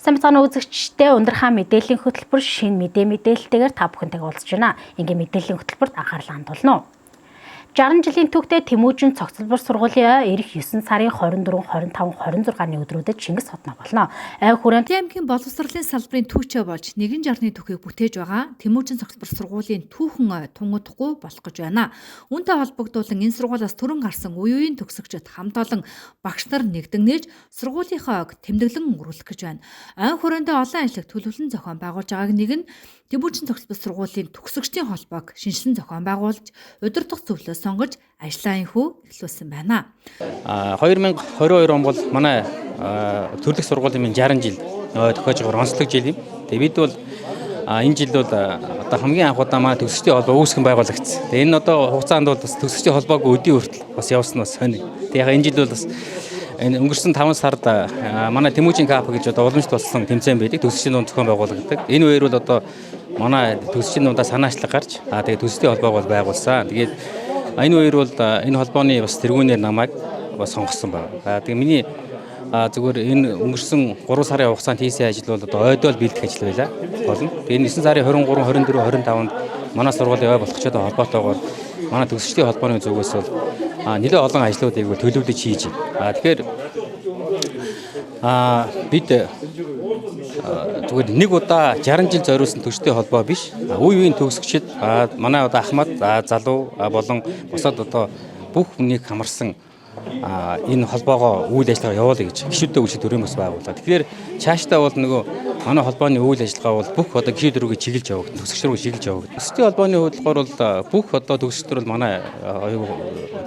Сайн мэцгааны үзэгчдээ Ундрахаа мэдээллийн хөтөлбөр шинэ мэдээлэлтэйгээр та бүхэнтэйгээ уулзж байна. Ингээ мэдээллийн хөтөлбөрт анхаарлаа хандуулна уу. 60 жилийн түүхтэй Тэмүүжин цогцлбор сургуулийн ирэх 9 сарын 24, 25, 26-ны өдрүүдэд Чингис хотно болно. Хүрээнд аймгийн боловсролын салбарын түүчээ болж нэгэн жарны түүхийг бүтээж байгаа Тэмүүжин цогцлбор сургуулийн түүхэн тунгуудахгүй болох гэж байна. Үүнтэй холбогдуулан энэ сургуулиас түрэн гарсан үе үеийн төгсөгчид хамт олон багш нар нэгдэн нээж сургуулийнхаа тэмдэглэн өнгөрүүлэх гэж байна. Хүрээндээ олон ажлыг төлөвлөн зохион байгуулж байгааг нэг нь Тэмүүжин цогцлбор сургуулийн төгсөгчдийн холбоог шинжилэн зохион байгуулж удирдах зөвлөлөө сонгож ажлаа инхүү эхлүүлсэн байна. 2022 он бол манай төрөлх сургуулийн 60 жил тохиож байгаа онцлог жил юм. Тэгээ бид бол энэ жил бол одоо хамгийн анх удаа манай төгсөгчдийн холбоо үүсгэн байгуулагдсан. Тэгээ энэ одоо хугацаанд бол бас төгсөгчдийн холбоог өдийн хүртэл бас явуулсан бас сонир. Тэгээ яг энэ жил бол бас энэ өнгөрсөн 5 сард манай Тэмүүжин кап гэж одоо уламжлалт болсон тэмцээн байдаг. Төгсөгчдийн дунд зохион байгуулагддаг. Энэ үеэр бол одоо манай төгсөгчдийн дундаа санаачлаг гарч тэгээ төгсөгчдийн холбоог бол байгуулсан. Тэгээд энэ үеэр бол энэ холбооны бас тэргүүнээр намайг бас сонгосон байна. Тэгээ миний зүгээр энэ өнгөрсөн 3 сарын хугацаанд хийсэн ажил бол одоо ойдол бэлдэх ажил байлаа. Болно. Тэгээ 9 сарын 23, 24, 25-нд манай сургуулийн ой болох ч одоо холбоотойгоор манай төгсөгчдийн холбооны зүгээс бол нэлээд олон ажлуудыг төлөвлөж хийж байна. Тэгэхээр бид зүгээр нэг удаа 60 жил зориулсан төгсчдийн холбоо биш. Үе үеийн төгсөгчид манай одоо Ахмад залуу болон босоод одоо бүх хүнийг хамарсан энэ холбоогоо үйл ажиллагаа явуулъя гэж гишүүдтэй үйлчлэг төрийн бас байгууллаа. Тэгэхээр цаашдаа бол нөгөө манай холбооны үйл ажиллагаа бол бүх одоо гишүүд рүүгээ чиглэж явагдана, төгсөгч рүү чиглэж явагдана. Төгсчдийн холбооны хөтөлбөр бол бүх одоо төгсөгчдөр бол манай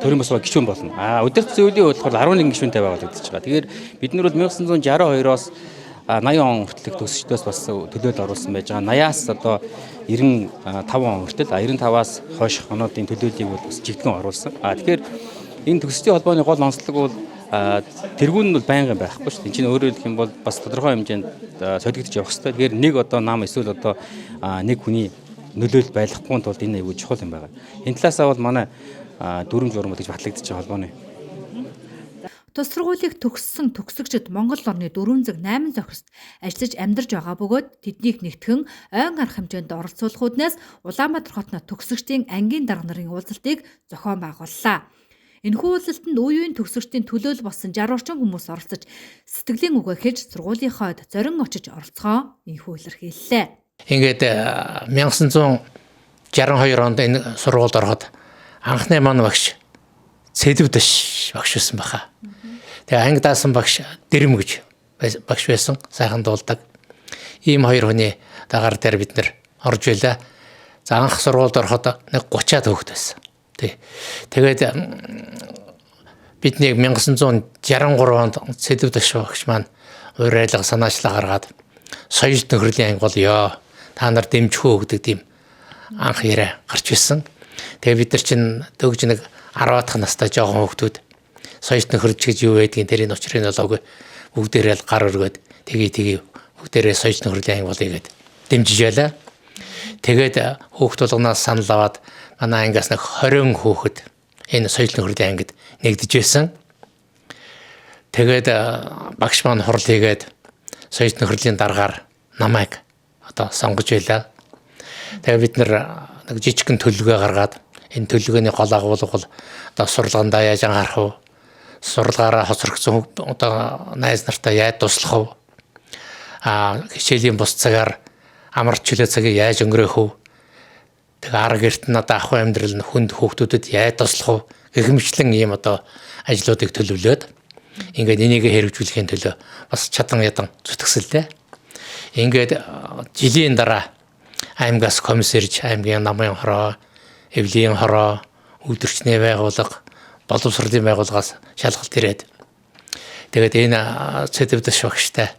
төрийн бас гишүүн болно. Удирдах зөвлөлийн хөтөлбөр 11 гишүүнтэй байгуулагдаж байгаа. Тэгэхээр бид нар бол 1962-оос 80 он хүртэлх төгсөгчдөөс бас төлөөлөл оруулсан байж байгаа. 80-аас одоо 95 он хүртэл 95-аас хойш оноодын төлөөллийг бол бас жигдгэн оруулсан. Тэгэхээр энэ төгсчдийн холбооны гол онцлог бол тэргүүн нь бол байнгын байхгүй шүү дээ. Энэ чинь өөрөөр хэлэх юм бол бас тодорхой хэмжээнд солигдож явах хэрэгтэй. Тэгэхээр нэг одоо нам эсвэл одоо нэг хүний нөлөөлөл байлгахгүй тулд энэ аягүй чухал юм байна. Энэ талаасаа бол манай дүрм журам гэж батлагдаж байгаа холбооны. Тус сургуулийг төгссөн төгсөгчид Монгол орны 4 зэг 8 зохист ажиллаж амьдарч байгаа бөгөөд тэднийг нэгтгэн ойн арга хэмжээнд оролцуулахууднаас Улаанбаатар хотно төгсөгчдийн ангийн дарга нарын уулзалтыг зохион байгууллаа. Энэхүү уулзалтанд үе үеийн төгсөгчдийн төлөөлөл болсон 60 орчим хүмүүс оролцож сэтгэлийн үгээ хэлж сургуулийнхаа зорин очиж оролцгоо энэхүү илэрхийллээ. Ингээд 1962 онд энэ сургуульд ороход анхны маань багш Цэдвдэш багш байсан баха. Тэгээ анги даасан багш Дэрэм гэж багш байсан, сайхан дуулдаг. Ийм хоёр хүний дагаар дээр бид нэр орж байлаа. За анх сургуульд ороход нэг 30-аад хүүхэд байсан. Тэгээд бидний 1963 онд Цэдвдэш багш маань урайлга санаачлаа гаргаад соёл төхрөлийн анги болёо. Та нар дэмжихөө өгдөг тийм анх яриа гарч ирсэн. Тэгээ бид нар чинь дөгж нэг 10-аад настай жоохон хүүхдүүд соёл төхрөж гэж юу байдгийг тэрийн учрыг нь олоогүй бүгдээрээ л гар өргөд тэгээ бүгдээрээ соёл төхрөлийн анги болъё гэд дэмжиж байлаа. Тэгээд хүүхд болгоноос санал аваад манай ангиас нэг 20 хүүхэд энэ соёл төхрөлийн ангид нэгдэж байсан. Тэгээд багш маань хурал хийгээд соёл төхрөлийн даргаар намайг одоо сонгож байлаа. Тэгээд бид нэг жижигхэн төлөвлөгөө гаргаад энэ төлөвлөгөөний гол агуулга бол одоо сурлагандаа яаж анхаарах вэ? Сурлагаараа хоцрогдсон одоо найз нартай яаж туслах вэ? Хичээлийн бус цагаар амар чөлөө цагийг яаж өнгөрөөх вэ? Тэгээ арга эрт нь одоо ах амьдрал нь хүнд хүүхдүүдэд яаж туслах вэ? Гэх ийм одоо ажлуудыг төлөвлөөд ингээд энийг хэрэгжүүлэхийн төлөө бас чадан ядан зүтгсэлтэй. Ингээд жилийн дараа аймгаас комиссарж аймгийн намын хороо, эвлийн хороо, үйлдвэрчний байгууллага, боловсролын байгууллагаас шалгалт ирээд тэгээд энэ Цэдвдэш багштай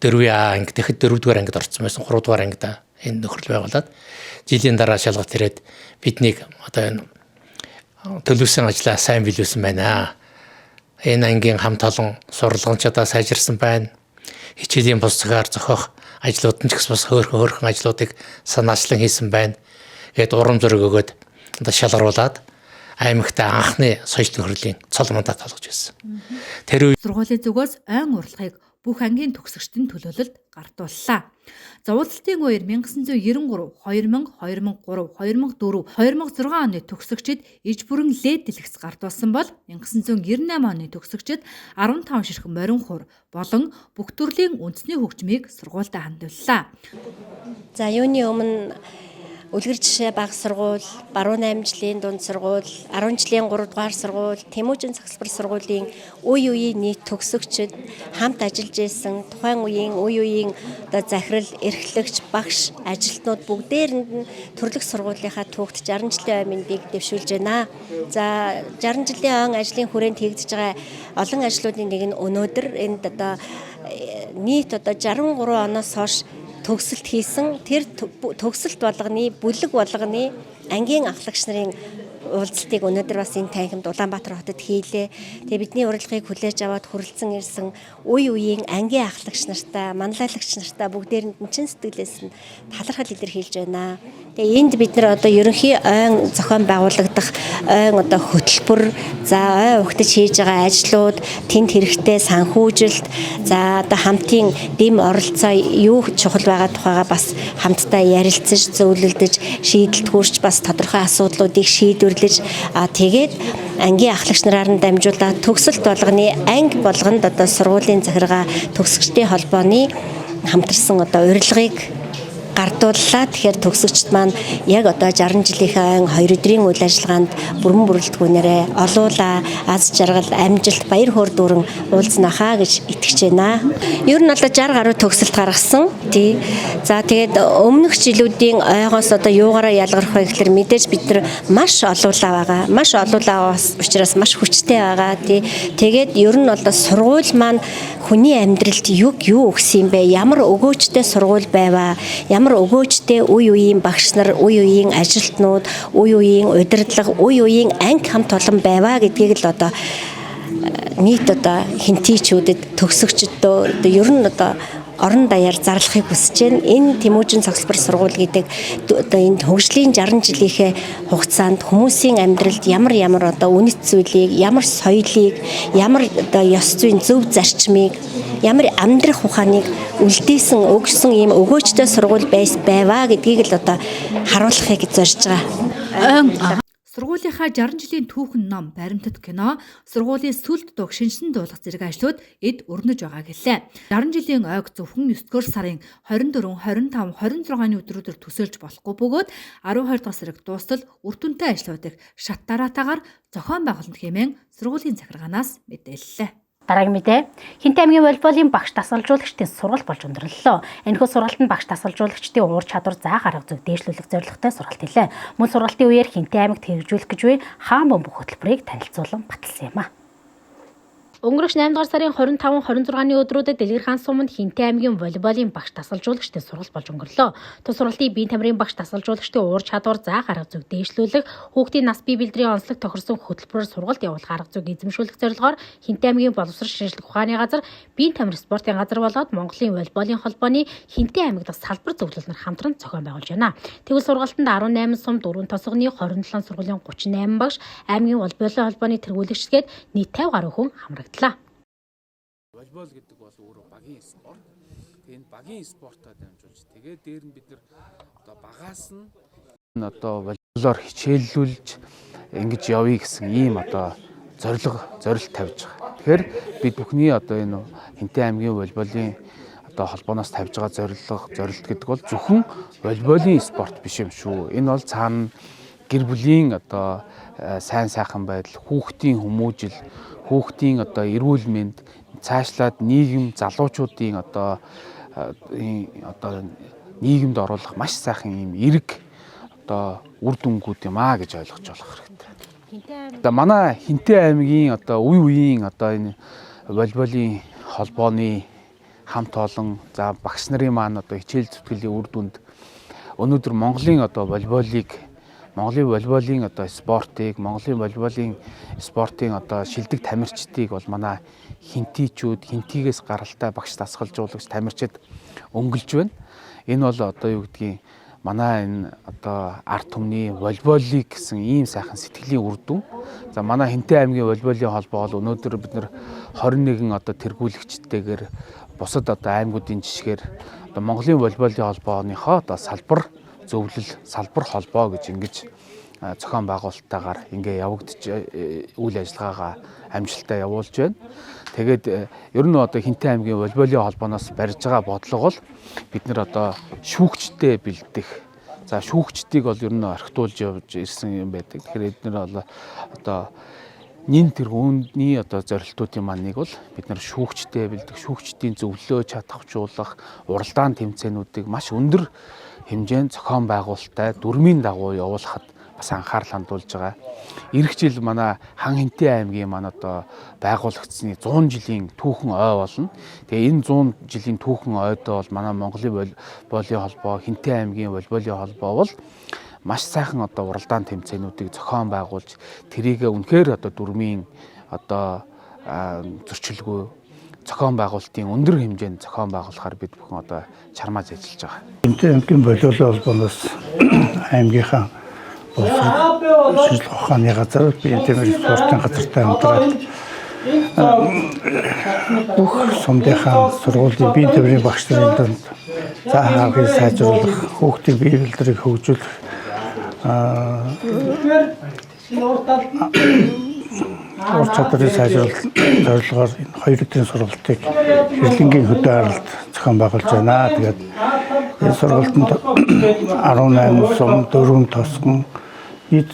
4-р анги тэгэхэд 4-р ангид орсон байсан, 3-р ангид энэ нөхрөл байгуулад жилийн дараа шалгалт ирээд биднийг одоо энэ төлөвсөн ажлаа сайн биелүүлсэн байна. Энэ ангийн хамт олон сурлагчдаа сайжирсан байна. Хичээлийн бус цагаар зохиох ажлууд нь ч бас хөөрхөн ажлуудыг санаачлан хийсэн байна. Гээд урам зориг өгөөд одоо шалгаруулад аймагта анхны соёл төхрөлийн цол мандат олгож байсан. Тэр Сургуулийн зүгээс ойн урлагийг бүх ангийн төгсөгчдийн төлөөлөлд гартууллаа. Зовлонтын үеэр 1993, 2000, 2003, 2004, 2006 оны төгсөгчид иж бүрэн лед дэлгэц гартуулсан бол 1998 оны төгсөгчид 15 ширхэг морин хур болон бүх төрлийн үндэсний хөгжмийг сургуультай хандууллаа. За юуны өмнө үлгэр жишээ бага сургууль, баруун 8 жилийн дунд сургууль, 10 жилийн 3 дугаар сургууль, Тэмүүжин цогцлбор сургуулийн үе үеийн нийт төгсөгчид хамт ажиллаж исэн тухайн үеийн одоо захирал, эрхлэгч, багш, ажилтнууд бүгдээрэнд нь төрлөх сургуулийнхаа түүхт 60 жилийн ой мэндийг дэвшүүлж байна. За 60 жилийн он ажлын хүрээнд хийгдэж байгаа олон ажлуудын нэг нь өнөөдөр энд одоо нийт одоо 63 оноос хойш төгсөлт хийсэн тэр төгсөлт болгоны бүлэг болгоны ангийн ахлагч нарын уулзалтыг өнөөдөр бас энэ танхимд Улаанбаатар хотод хийлээ. Тэгээ бидний урилгыг хүлээж аваад хүрэлцэн ирсэн үе үеийн ангийн ахлагч нартай, манлайлагч нартай бүгдээрэнд нь чин сэтгэлээс нь талархал илэрхийлж байна. Тэгээ энд бид нар одоо ерөнхий ойн зохион байгуулагдах ойн одоо хөтөлбөр, за ой ухтаж хийж байгаа ажлууд, тэнд хэрэгтэй санхүүжилт, за одоо хамтын дэм оролцоо юу чухал байгаа тухайга бас хамтдаа ярилцаж, зөвлөлдөж, шийдэлт хүрч бас тодорхой асуудлуудыг шийдвэрлэж тэгээд ангийн ахлагч нараар нь дамжуулаад төгсөлт болгоны анги болгонд одоо сургуулийн захиргаа төгсөгчдийн холбооны хамтарсан одоо урилгыг гардууллаа. Тэгэхээр төгсөгчд маань яг одоо 60 жилийнхээ 2 өдрийн үйл ажиллагаанд бүрэн бүрэлдэхүүнээрээ олуулаа, аз жаргал, амжилт, баяр хөөр дүүрэн уулзнахаа гэж итгэж байна. Ер нь одоо 60 гаруй төгсөлт гаргасан. Тий. За тэгээд өмнөх жилүүдийн ойгоос одоо юугаараа ялгарх вэ гэхээр мэдээж бид нар маш олуулаа байгаа. Маш олуулаа учраас маш хүчтэй байгаа. Тий. Тэгээд ер нь одоо сургууль маань хүний амьдралд юу өгсөн юм бэ? Ямар өгөөжтэй сургууль байваа? Ямар өгөөжтэй үе үеийн багш нар, үе үеийн ажилтнууд, үе үеийн удирдлага, үе үеийн анги хамт олон байваа гэдгийг л одоо нийт одоо хинтийчүүдэд төгсөгчдөө ер нь одоо орон даяар зарлахыг хүсэж байна. Энэ Тэмүүжин цогцлбор сургууль гэдэг одоо энэ хөгжлийн 60 жилийнхээ хугацаанд хүмүүсийн амьдралд ямар одоо үнэт зүйлийг, ямар соёлыг, ямар одоо ёс зүйн зөв зарчмыг, ямар амьдрах ухааныг үлдээсэн өгсөн ийм өгөөжтэй сургууль байваа гэдгийг л одоо харуулахыг зорж байгаа. Сургуулийнхаа 60 жилийн түүхэн ном, баримтат кино, сургуулийн сүлд дуг шинжлэн дуулах зэрэг ажлууд эд өрнөж байгаа гэлээ. 60 жилийн ойг зөвхөн 9-р сарын 24, 25, 26-ны өдрүүдэд төсөөлж болохгүй бөгөөд 12 дахь сард дуустал үр дүнтэй ажлуудыг шат дараатаагаар зохион байгуулалт хэмээн сургуулийн захиргаанаас мэдээллээ. Дараагийн мэдээ. Хинтээ аймгийн волейболын багш дасгалжуулагчдын сургалт болж өндөрлөлөө. Энэхүү сургалтанд багш дасгалжуулагчдын уур чадвар заах арга зүйг дээшлүүлэх зорилготой сургалт хийлээ. Мөн сургалтын үеэр Хинтээ аймагт хэрэгжүүлэх гэж буй хаан бомб хөтөлбөрийг танилцуулан баталсан юм а. Өнгөрөх 8 дугаар сарын 25, 26-ны өдрүүдэд Дэлгэр хаан суманд Хинтээ аймгийн волейболын багш дасгалжуулагчдын сургалт болж өнгөрлөө. Тус сургалтын биеийн тамирын багш дасгалжуулагчдын уур чадвар заах арга зүйг дээшлүүлэх, хүүхдийн нас бие бэлдрийн онцлог тохирсон хөтөлбөрөөр сургалт явуулах арга зүйг эзэмшүүлэх зорилгоор Хинтээ аймгийн боловсрол шинжилгээ ухааны газар, биеийн тамир спортын газар болоод Монголын волейболын холбооны Хинтээ аймаг дахь салбар зөвлөл нар хамтран зохион байгуулж байна. Тэгвэл сургалтанд 18 сум, 4 тосгоны 27 сургуулийн 38 багш, аймгийн волейболын холбооны тэргүүлэгчгээд нийт 50 гаруй хүн хамрагдлаа. Волейбол гэдэг бол өөрөө багийн спорт. Тэгээд багийн спортоор дамжуулж тэгээд дээр нь бид нар одоо багаас нь одоо волейболоор хичээллүүлж ингэж явъя гэсэн ийм одоо зорилт тавьж байгаа. Тэгэхээр бид бүхний одоо энэ Хинтээ аймгийн волейболын одоо холбооноос тавьж байгаа зорилт гэдэг бол зөвхөн волейболын спорт биш юм шүү. Энэ бол цаана гэр бүлийн одоо сайн сайхан байдал, хүүхдийн хүмүүжил, хүүхдийн одоо эрүүл мэнд, цаашлаад нийгэм залуучуудын одоо нийгэмд оруулах маш сайхан юм эрг одоо үр дүнгууд юм аа гэж ойлгож болох хэрэгтэй. Одоо манай Хинтээ аймгийн одоо үе үеийн одоо энэ волейболын холбооны хамт олон за багш нарын маань одоо хичээл зүтгэлийн үр дүнд өнөөдөр Монголын одоо Монголын волейболын одоо спортын одоо шилдэг тамирчдыг бол манай хинтийгээс гаралтай багш дасгалжуулагч тамирчид өнгөлж байна. Энэ бол одоо юу гэдгийг манай энэ одоо ард түмний волейболыг гэсэн ийм сайхан сэтгэлийн үр дүн. За манай Хинтээ аймгийн волейболын холбоо бол өнөөдөр бид нэр 21 одоо тэргүүлэгчтэйгээр бусад одоо аймагуудын жишгээр одоо Монголын волейболын холбооныхоо одоо салбар зөвлөл, салбар холбоо гэж ингэж зохион байгуулалттайгаар ингээ явагдаж үйл ажиллагаагаа амжилттай явуулж байна. Тэгээд ер нь одоо Хинтээ аймгийн волейболын холбооноос барьж байгаа бодлого бол бид нэр одоо шүүгчтэй бэлдэх. За шүүгчдийг бол ер нь орхитуулж явж ирсэн юм байдаг. Тэгэхээр эдгээр бол одоо нин тэргүүний одоо зорилтуудын маань нэг бол бид нар шүүгчтэй бэлдэх, шүүгчдийн зөвлөлөө чадахжуулах, уралдаан тэмцээнүүдийг маш өндөр хэмжээнд зохион байгуулалттай дүрмийн дагуу явуулахад бас анхаарал хандуулж байгаа. Ирэх жил манай Хан Хинтээ аймгийн маань одоо байгуулагдсны 100 жилийн түүхэн ой болно. Тэгээ энэ 100 жилийн түүхэн ойдоо бол манай Монголын волейболын холбоо, Хинтээ аймгийн волейболын холбоо бол маш сайхан одоо уралдаан тэмцээнүүдийг зохион байгуулж тэрийг үнэхээр одоо дүрмийн одоо зөрчилгүй зохион байгуулалтын өндөр хэмжээнд зохион байгуулахаар бид бүхэн одоо чармааж ажиллаж байгаа. Хинтээ аймгийн волейболын холбооноос аймгийнхаа шинжлэх ухааны газар, биетэмэр спортын газартай хамтраад бүх сумдынхаа сургуулийн бие тамирын багш нарын донд заах аргыг сайжруулах, хүүхдийн бие бэлтрийг хөгжүүлэх ур чадрыг сайжруулах зорилгоор энэ 2 өдрийн сургалтыг хэрлэнгийн хөдөө харалт зохион байгуулж байна. Тэгээд энэ сургалтанд 18 сум, 4 тосгон, нийт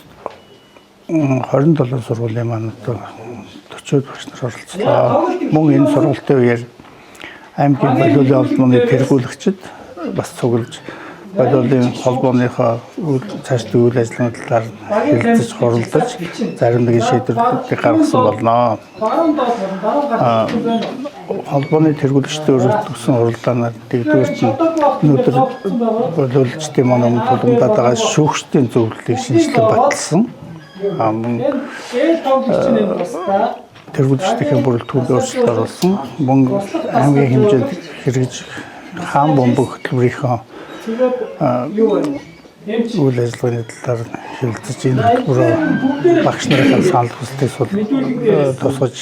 27 сургуулийн маань одоо 40 багш нар оролцлоо. Мөн энэ сургалтын үеэр аймгийн волейболын холбооны тэргүүлэгчид бас цуглаж волейболын холбооныхоо цаашдын үйл ажиллагааны талаар хэлэлцэж, хуралдаж, зарим нэгэн шийдвэрлэлийг гаргасан болно. Холбооны тэргүүлэгчдийн өргөсөн хуралдаанаар дэгдүгээрт нь өнөөдөр волейболчдын манай өмнө тулгамдаад байгаа шүүгчдийн зөвлөлийг шинжилэн баталсан. Мөн тэргүүлэгчдийн бүрэлдэхүүнд өөрчлөлт оруулсан. Мөн аймгийн хэмжээнд хэрэгж хаан бомбог хөтөлбөрийнхөө үйл ажиллагааны талаар хэлэлцэж энэ хөтөлбөрөөр багш нарын санал хүсэлтийг тусгаж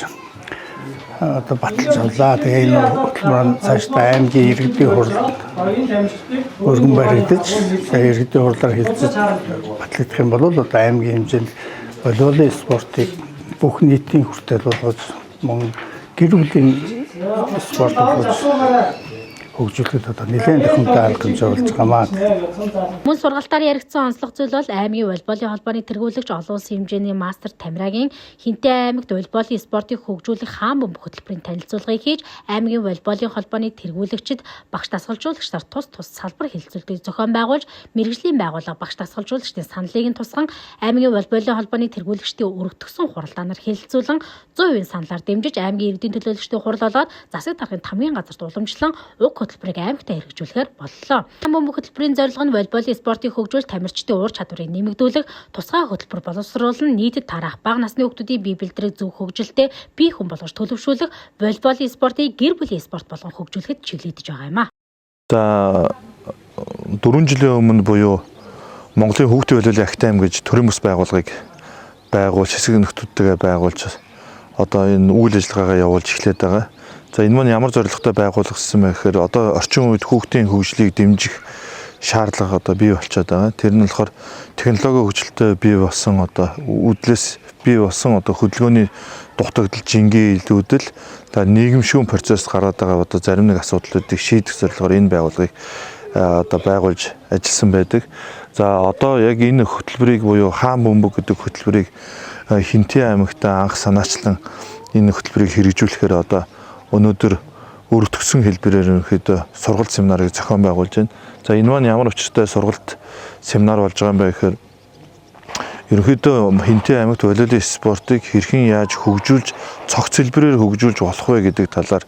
одоо баталж авлаа. Тэгээ энэ хөтөлбөрөөр цаашдаа аймгийн иргэдийн хурлд өргөн баригдаж, иргэдийн хурлаар хэлэлцэж батлагдах юм бол одоо аймгийн хэмжээнд волейболын спортыг бүх нийтийн хүртэл болгож, мөн гэр бүлийн спорт болгож хөгжүүлэхэд одоо нэлээд төхөмтэй арга хэмжээ болж байгаамаа. Мөн сургалтаар яригдсан онцлог зүйл бол аймгийн волейболын холбооны тэргүүлэгч олон улсын хэмжээний мастер Тамирагийн Хинтээ аймагт волейболын спортыг хөгжүүлэх хаан бөмбөг хөтөлбөрийн танилцуулгыг хийж, аймгийн волейболын холбооны тэргүүлэгчид багш дасгалжуулагчдаар тус салбар хэлэлцүүлгийг зохион байгуулж, мэргэжлийн байгууллага багш дасгалжуулагчдын саналыг нь тусган, аймгийн волейболын холбооны тэргүүлэгчдийн өргөтгсөн хуралдаанаар хэлэлцүүлэн 100% саналаар дэмжиж, аймгийн иргэдийн төлөөлөгчдийн хурал болоод засаг даргын тамгын газарт уламжлан уг хөтөлбөрийг аймагтаа хэрэгжүүлэхээр боллоо. Бөмбөг хөтөлбөрийн зорилго нь волейболын спортыг хөгжүүл, тамирчдын ур чадварыг нэмэгдүүлэх, тусгай хөтөлбөр боловсруулан, нийтэд тараах бага насны хүүхдүүдийн бие бэлтрийг зөв хөгжилтэй бие хүн болгож төлөвшүүлэх, волейболын спортыг гэр бүлийн спорт болгон хөгжүүлэхэд чиглэгдэж байгаа юм а. За 4 жилийн өмнө буюу Монголын хүүхдийн волейболын академи гэж төрийн бас байгууллагыг байгуулж, хэсэг нөхдүүдтэйгээ байгуулж одоо энэ үйл ажиллагаагаа явуулж эхлээд байгаа. За энэ маань ямар зорилготой байгуулагдсан бэ гэхээр одоо орчин үед хүүхдийн хөгжлийг дэмжих шаардлага одоо бий болчиход байгаа. Тэр нь болохоор технологийн хөгжилтэй бий болсон одоо үдлээс бий болсон одоо хөдөлгөөний дутагдал, жингийн илүүдэл, нийгэмшүүн процесс гараад байгаа одоо зарим нэг асуудлуудыг шийдэх зорилгоор энэ байгууллагыг одоо байгуулж ажилласан байдаг. За одоо яг энэ хөтөлбөрийг буюу хаан бөмбөг гэдэг хөтөлбөрийг Хинтээ аймагтаа анх санаачлан энэ хөтөлбөрийг хэрэгжүүлэхээр одоо өнөөдөр өргөтгсөн хэлбэрээр ерөнхийдөө сургалт семинарыг зохион байгуулж байна. За энэ маань ямар учиртай сургалт семинар болж байгаа юм бэ гэхээр ерөнхийдөө Хинтээ аймагт волейболын спортыг хэрхэн яаж хөгжүүлж, цогц хэлбэрээр хөгжүүлж болох вэ гэдэг талаар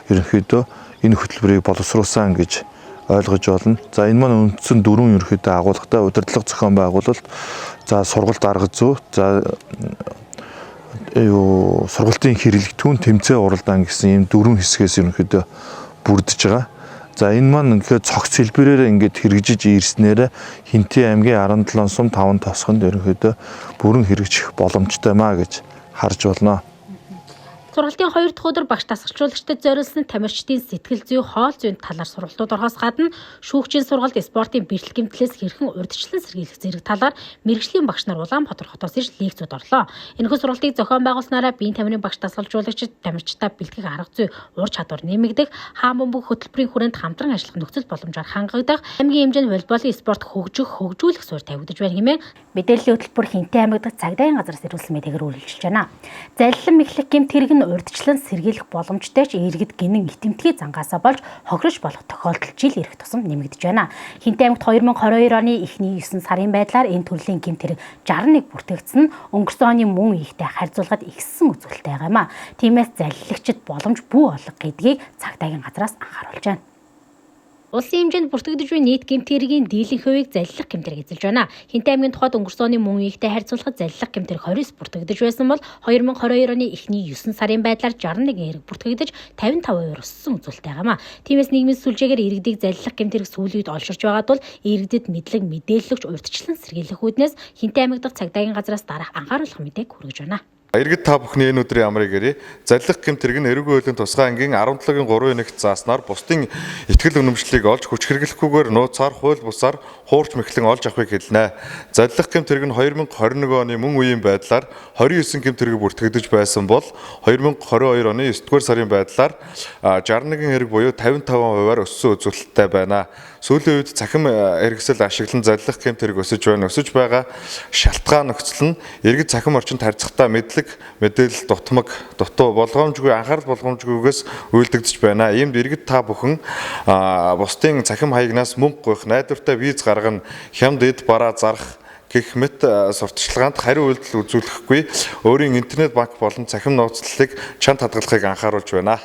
ерөнхийдөө энэ хөтөлбөрийг боловсруулсан гэж ойлгож байна. За энэ маань үндсэн 4 ерөнхийдөө агуулгатай удирдлага зохион байгуулалт, за сургалт арга зүй, за сургалтын хэрэглэгдэхүүн, тэмцээн уралдаан гэсэн ийм 4 хэсгээс ерөнхийдөө бүрдэж байгаа. За энэ маань ингээд цогц хэлбэрээр ингээд хэрэгжиж ирснээр Хинтээ аймгийн 17 сум 5 тосгонд ерөнхийдөө бүрэн хэрэгжих боломжтой маа гэж харж болно. Сургалтын 2 дахь өдөр багш дасгалжуулагчдад зориулсан тамирчдын сэтгэл зүй, хоол зүйн талаар сургалтууд орохоос гадна шүүгчийн сургалт спортын бэртэл гэмтлээс хэрхэн урьдчилан сэргийлэх зэрэг талаар мэргэжлийн багш нар Улаанбаатар хотоос ирж лекцүүд орлоо. Энэхүү сургалтыг зохион байгуулснараа биеийн тамирын багш дасгалжуулагчид тамирчдаа бэлтгэх арга зүй, ур чадвар нэмэгдэх, хаан бөмбөг хөтөлбөрийн хүрээнд хамтран ажиллах нөхцөл боломжоор хангагдах, аймгийн хэмжээнд волейболын спорт хөгжүүлэх суурь тавигдаж байна хэмээн мэдээллийн хөтөлбөр Хинтээ аймаг дахь цагдаагийн газраас ирүүлсэн мэдээгээр үргэлжилж байна. Залилан мэхлэх гэмт хэрэг нь урьдчилан сэргийлэх боломжтой ч иргэд гинэн итэмтгий зангаасаа болж хохирож болох тохиолдол жил ирэх тусам нэмэгдэж байна. Хинтээ аймагт 2022 оны эхний 9 сарын байдлаар энэ төрлийн гэмт хэрэг 61 бүртгэгдсэн нь өнгөрсөн оны мөн үеигтэй харьцуулахад ихссэн үзүүлэлттэй байгаа юм а. Тиймээс залилагчид боломж бүү олго гэдгийг цагдаагийн газраас анхааруулж байна. Улсын хэмжээнд бүртгэгдэж буй нийт гэмт хэргийн дийлэнх хувийг залилах гэмт хэрэг эзэлж байна. Хинтээ аймгийн тухайд өнгөрсөн оны мөн үеигтэй харьцуулахад залилах гэмт хэрэг 29 бүртгэгдэж байсан бол 2022 оны эхний 9 сарын байдлаар 61 хэрэг бүртгэгдэж 55% өссөн үзүүлэлттэй байгаа юм а. Тиймээс нийгмийн сүлжээгээр иргэдийг залилах гэмт хэрэг сүүлийн үед олширч байгаад бол иргэдэд мэдлэг мэдээлэлж урьдчилан сэргийлэх үүднээс Хинтээ аймаг дахь цагдаагийн газраас дараах анхааруулах мэдээг хүргэж байна. Иргэд та бүхний энэ өдрийн амрыг гэрээ. Залилах гэмт хэрэг нь эрүүгийн хуулийн тусгай ангийн 17-гийн 3-1-т зааснаар бусдын ихтгэл үнэмшлийг олж хүч хэрэглэхгүйгээр нууцаар хууль бусаар хуурч мэхлэн олж авахыг хэлнэ. Залилах гэмт хэрэг нь 2021 оны мөн үеийн байдлаар 29 гэмт хэрэг бүртгэгдэж байсан бол 2022 оны 9-р сарын байдлаар 61 хэрэг буюу 55%-аар өссөн үзүүлэлттэй байна. Сүүлийн үед цахим хэрэгсэл ашиглан залилах гэмт хэрэг өсөж байна. Өсөж байгаа шалтгаан нөхцөл нь иргэд цахим орчинд харьцахдаа мэдээлэл дутмаг, дутуу болгоомжгүй, анхаарал болгоомжгүйгээс үйлдэгдэж байна. Иймд иргэд та бүхэн бусдын цахим хаягнаас мөнгө гуйх, найдвартай виз гаргана, хямд эд бараа зарах гэх мэт сурталчилгаанд хариу үйлдэл үзүүлэхгүй өөрийн интернет банк болон цахим нууцлалыг чанд хадгалахыг анхааруулж байна.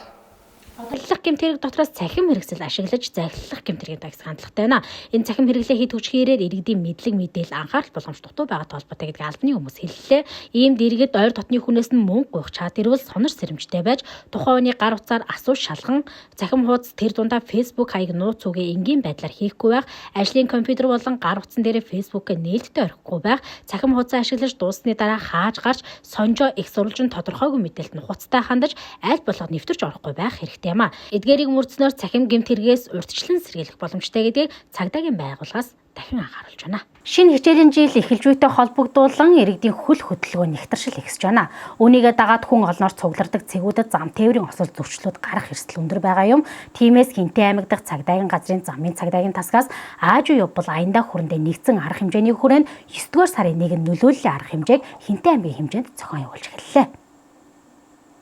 Залилах гэмт хэрэг дотроос цахим хэрэгсэл ашиглаж залилах гэмт хэргийг дагсах хандлагатай байна. Энэ цахим хэрэглээ хэд хүчгээрээр иргэдийн мэдлэг мэдээлэл анхаарал болгоомж дутуу байгаа толботой гэдгийг албаны хүмүүс хэллээ. Иймд иргэд ойр дотны хүнээс нь мөнгө гуйх чад ирвэл сонор сэрэмжтэй байж тухайн үеийн гар утсаар асууж шалган цахим хуудас тэр дундаа Facebook хаяг нууц үгээ энгийн байдлаар хийхгүй байх, ажлын компьютер болон гар утсан дээрээ Facebook-ыг нээлттэй орхихгүй байх, цахим хуудасаа ашиглаж дууссаны дараа хааж гарч сонжоо их сурвалжин тодорхойгүй мэдээлэлд нухацтай хандаж аль болох нэвтэрч орохгүй байх хэрэгтэй. Эдгээрийг мөрдснөөр цахим гэмт хэрэгээс урьдчилан сэргийлэх боломжтой гэдгийг цагдаагийн байгууллагаас дахин анхааруулж байна. Шинэ хичээлийн жил эхэлж буйтай холбогдуулан иргэдийн хөл хөдөлгөөн нэгтаршил ихсэж байна. Үүнийгээ дагаад хүн олноор цуглардаг цэгүүдэд зам тээврийн осол зөрчлүүд гарах эрсдэл өндөр байгаа юм. Тиймээс Хинтээ аймаг дахь цагдаагийн газрын замын цагдаагийн тасгаас ааж уу явбал аяндаа хүрэндээ нэгдсэн арга хэмжээний хүрээнд 9-р сарын 1-нд нөлөөллийн арга хэмжээг Хинтээ аймгийн хэмжээнд зохион явуулж эхэллээ.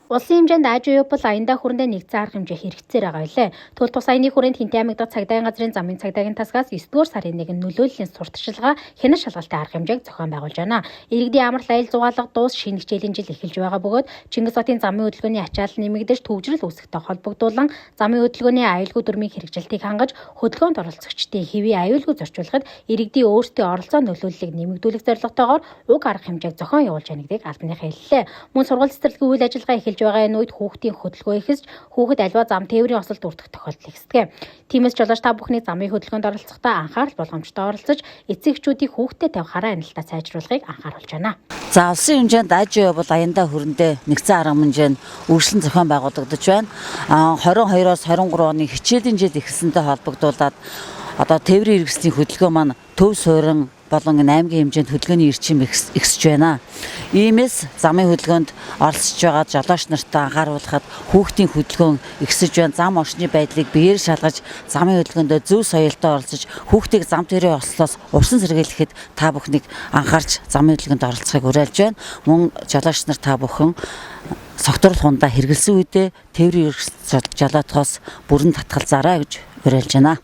Улсын хэмжээнд ааж уу явбал аяндаа хүрэндээ нэгдсэн арга хэмжээ хэрэгцээр байгаа билээ. Тэгвэл тус аяны хүрээнд Хинтээ аймаг дахь цагдаагийн газрын замын цагдаагийн тасгаас 9-р сарын 1-нд нөлөөллийн сурталчилгаа хянаш шалгалтын арга хэмжээг зохион байгуулж байна. Иргэдийн амралт аял зугаалга дуус шинэ хичээлийн жил эхэлж байгаа бөгөөд Чингис хотын замын хөдөлгөөний ачаал нэмэгдэж төвжрэл үүсгэхтэй холбогдуулан замын хөдөлгөөний аюулгүй дүрмийн хэрэгжилтийг хангаж хөдөлгөөнд оролцогчдын хэвийн аюулгүй зорчуулахад иргэдийн өөрсдийн оролцоо нөлөөллийг нэмэгдүүлэх зорилготойгоор уг арга хэмжээг зохион явуулж байна гэдгийг албаныхан хэллээ. Мөн сургууль цэцэрлэгийн үйл ажиллагаа эхэлж байгаа энэ үед хүүхдийн хөдөлгөөн ихсэж хүүхэд альва зам тээврийн осолд үрдэх тохиолдол ихсдэг. Тиймээс жолооч та бүхний замын хөдөлгөөнд оролцохдоо анхаарал болгоомжтой оролцож эцэгчүүдийг хүүхдэд тавих хараа анилтаа сайжруулахыг анхааруулж байна. За улсын хэмжээнд ааж уу явбал аяндаа хүрэндээ нэгдсэн арга хэмжээнд үргэлжлэн зохион байгуулагдаж байна. 22-оос 23 оны хичээлийн жил эхэлсэнтэй холбогдуулаад одоо тээврийн хэрэгслийн хөдөлгөөн маань төв суурин болон аймгийн хэмжээнд хөдөлгөөний эрчим ихсэж байна. Иймээс замын хөдөлгөөнд оролцож байгаа жолооч нартай анхааруулахад хүүхдийн хөдөлгөөн ихсэж байна. Зам орчны байдлыг биеэр шалгаж замын хөдөлгөөндөө зөв соёлтой оролцож хүүхдийг зам тээврийн ослоос урьсан сэргийлэхэд та бүхнийг анхаарч замын хөдөлгөөнд оролцохыг уриалж байна. Мөн жолооч нар та бүхэн согтуур хундаа хэрэгэлсэн үедээ тээврийн жолоотхоос бүрэн татгалзаарай гэж уриалж байна.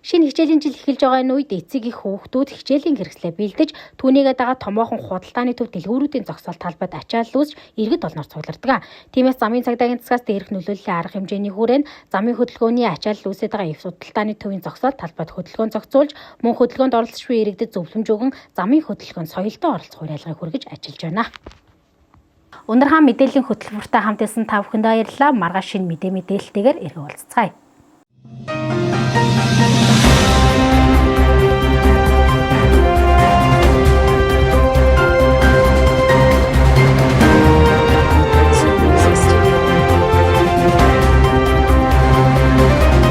Шинэ хичээлийн жил эхэлж байгаа энэ үед эцэг их хүүхдүүд хичээлийн хэрэгслээ бэлдэж түүнийгээ дагаад томоохон худалдааны төв дэлгүүрүүдийн зогсоол талбайд ачаал үүсч иргэд олноор цуглардаг. Тиймээс замын цагдаагийн засгаас дээрх нөлөөллийн арга хэмжээний хүрээнд замын хөдөлгөөний ачаал үүсэж байгаа их худалдааны төвийн зогсоол талбайд хөдөлгөөн зохицуулж мөн хөдөлгөөнд оролцож буй иргэдэд зөвлөмж өгөн замын хөдөлгөөнд соёлтой оролцох уриалгыг хүргэж ажиллаж байна. Өндөр хаан мэдээллийн хөтөлбөртэй хамт исэн та бүхэнд баярлалаа. Маргааш шинэ мэдээлэлтэйгээр иргэн уулзцгаая.